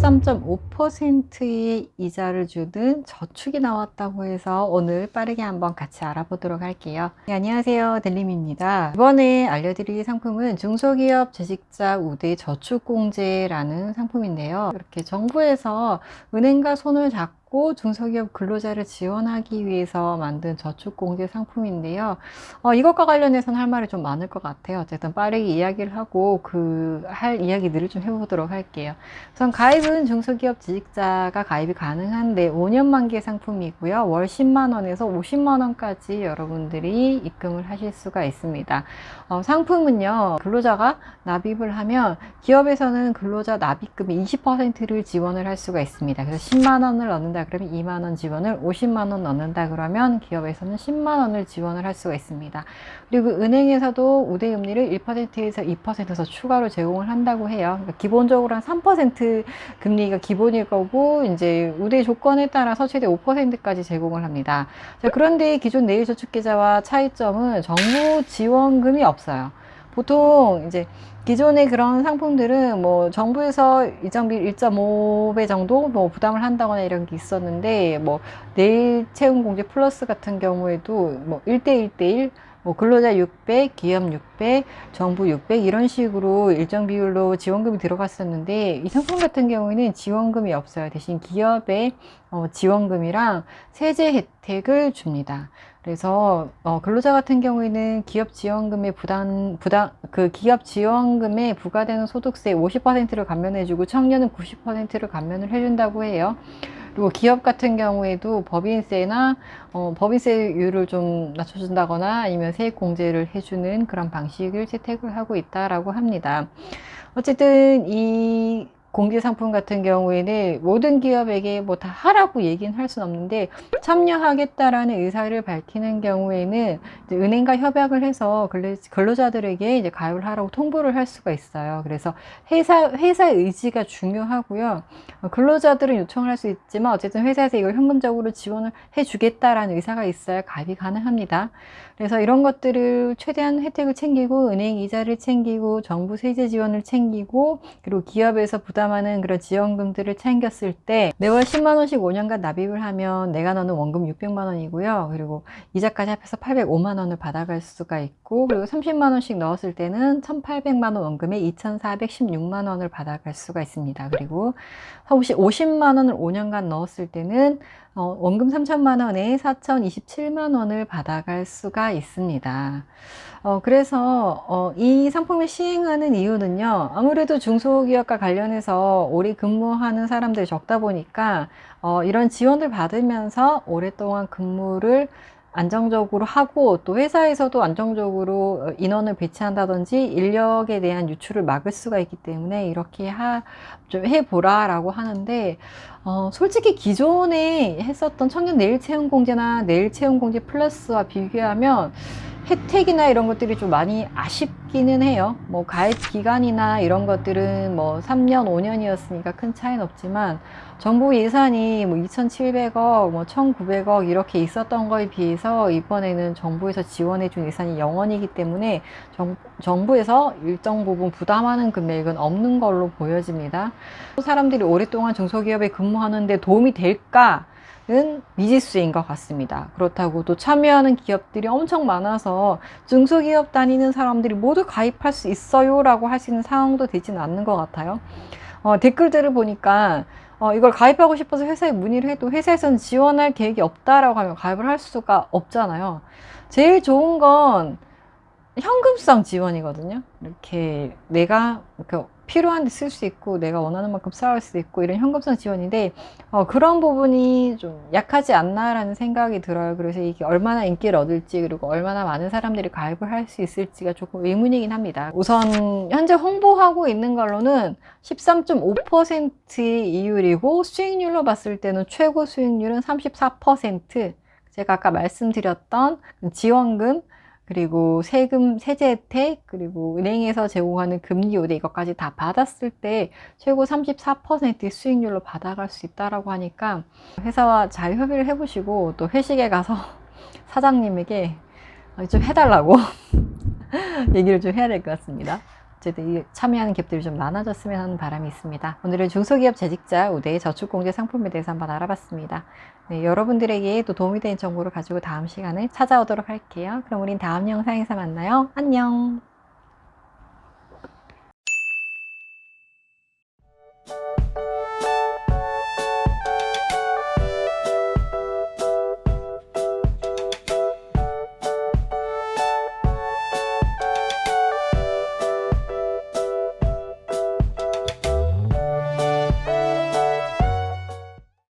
13.5%의 이자를 주는 저축이 나왔다고 해서 오늘 빠르게 한번 같이 알아보도록 할게요. 네, 안녕하세요, 델림입니다. 이번에 알려드릴 상품은 중소기업 재직자 우대 저축공제라는 상품인데요. 이렇게 정부에서 은행과 손을 잡고 중소기업 근로자를 지원하기 위해서 만든 저축공제 상품인데요. 이것과 관련해서는 할 말이 좀 많을 것 같아요. 어쨌든 빠르게 이야기를 하고 할 이야기들을 좀 해보도록 할게요. 우선 가입은 중소기업 재직자가 가입이 가능한데 5년 만기 상품이고요. 월 10만원에서 50만원까지 여러분들이 입금을 하실 수가 있습니다. 상품은요, 근로자가 납입을 하면 기업에서는 근로자 납입금의 20%를 지원을 할 수가 있습니다. 그래서 10만원을 넣는다 그러면 2만원 지원을, 50만원 넣는다 그러면 기업에서는 10만원을 지원을 할 수가 있습니다. 그리고 은행에서도 우대금리를 1%에서 2%에서 추가로 제공을 한다고 해요. 그러니까 기본적으로 한 3% 금리가 기본일 거고, 이제 우대 조건에 따라서 최대 5%까지 제공을 합니다. 자, 그런데 기존 내일저축계좌와 차이점은 정부 지원금이 없어요. 보통 이제 기존의 그런 상품들은 뭐 정부에서 이정비 1.5배 정도 뭐 부담을 한다거나 이런 게 있었는데, 뭐 내일 채용 공제 플러스 같은 경우에도 뭐 1대1대1 뭐 근로자 600, 기업 600, 정부 600 이런 식으로 일정 비율로 지원금이 들어갔었는데, 이 상품 같은 경우에는 지원금이 없어요. 대신 기업의 지원금이랑 세제 혜택을 줍니다. 그래서 근로자 같은 경우에는 기업 지원금에 기업 지원금에 부과되는 소득세 50%를 감면해주고, 청년은 90%를 감면을 해준다고 해요. 그리고 기업 같은 경우에도 법인세율을 좀 낮춰준다거나 아니면 세액 공제를 해주는 그런 방식을 채택을 하고 있다라고 합니다. 어쨌든 이 공제 상품 같은 경우에는 모든 기업에게 뭐 다 하라고 얘기는 할 수는 없는데, 참여하겠다라는 의사를 밝히는 경우에는 이제 은행과 협약을 해서 근로자들에게 이제 가입을 하라고 통보를 할 수가 있어요. 그래서 회사 의지가 중요하고요. 근로자들은 요청을 할 수 있지만 어쨌든 회사에서 이걸 현금적으로 지원을 해주겠다라는 의사가 있어야 가입이 가능합니다. 그래서 이런 것들을 최대한 혜택을 챙기고, 은행 이자를 챙기고, 정부 세제 지원을 챙기고, 그리고 기업에서 부담하는 그런 지원금들을 챙겼을 때 매월 10만원씩 5년간 납입을 하면 내가 넣는 원금 600만원이고요. 그리고 이자까지 합해서 805만원을 받아갈 수가 있고, 그리고 30만원씩 넣었을 때는 1800만원 원금에 2416만원을 받아갈 수가 있습니다. 그리고 혹시 50만원을 5년간 넣었을 때는 원금 3천만원에 4027만원을 받아갈 수가 있습니다. 그래서 이 상품을 시행하는 이유는요, 아무래도 중소기업과 관련해서 오래 근무하는 사람들이 적다 보니까 이런 지원을 받으면서 오랫동안 근무를 안정적으로 하고, 또 회사에서도 안정적으로 인원을 배치한다든지 인력에 대한 유출을 막을 수가 있기 때문에 이렇게 좀 해보라 라고 하는데, 솔직히 기존에 했었던 청년 내일채용공제나 내일채용공제 플러스와 비교하면 혜택이나 이런 것들이 좀 많이 아쉽기는 해요. 뭐 가입 기간이나 이런 것들은 뭐 3년, 5년이었으니까 큰 차이는 없지만, 정부 예산이 뭐 2,700억, 뭐 1,900억 이렇게 있었던 거에 비해서 이번에는 정부에서 지원해준 예산이 0원이기 때문에 정부에서 일정 부분 부담하는 금액은 없는 걸로 보여집니다. 사람들이 오랫동안 중소기업에 근무하는데 도움이 될까? 는 미지수인 것 같습니다. 그렇다고 또 참여하는 기업들이 엄청 많아서 중소기업 다니는 사람들이 모두 가입할 수 있어요 라고 할 수 있는 상황도 되지는 않는 것 같아요. 댓글들을 보니까 이걸 가입하고 싶어서 회사에 문의를 해도 회사에서는 지원할 계획이 없다라고 하면 가입을 할 수가 없잖아요. 제일 좋은 건 현금성 지원이거든요. 이렇게 내가 필요한 데 쓸 수 있고, 내가 원하는 만큼 쌓을 수 있고, 이런 현금성 지원인데, 그런 부분이 좀 약하지 않나라는 생각이 들어요. 그래서 이게 얼마나 인기를 얻을지, 그리고 얼마나 많은 사람들이 가입을 할 수 있을지가 조금 의문이긴 합니다. 우선 현재 홍보하고 있는 걸로는 13.5%의 이율이고, 수익률로 봤을 때는 최고 수익률은 34%. 제가 아까 말씀드렸던 지원금, 그리고 세제 혜택, 그리고 은행에서 제공하는 금리 우대, 이것까지 다 받았을 때 최고 34%의 수익률로 받아갈 수 있다라고 하니까 회사와 잘 협의를 해보시고, 또 회식에 가서 사장님에게 좀 해달라고 얘기를 좀 해야 될 것 같습니다. 어쨌든 참여하는 기업들이 좀 많아졌으면 하는 바람이 있습니다. 오늘은 중소기업 재직자 우대 저축공제 상품에 대해서 한번 알아봤습니다. 네, 여러분들에게 또 도움이 되는 정보를 가지고 다음 시간에 찾아오도록 할게요. 그럼 우린 다음 영상에서 만나요. 안녕.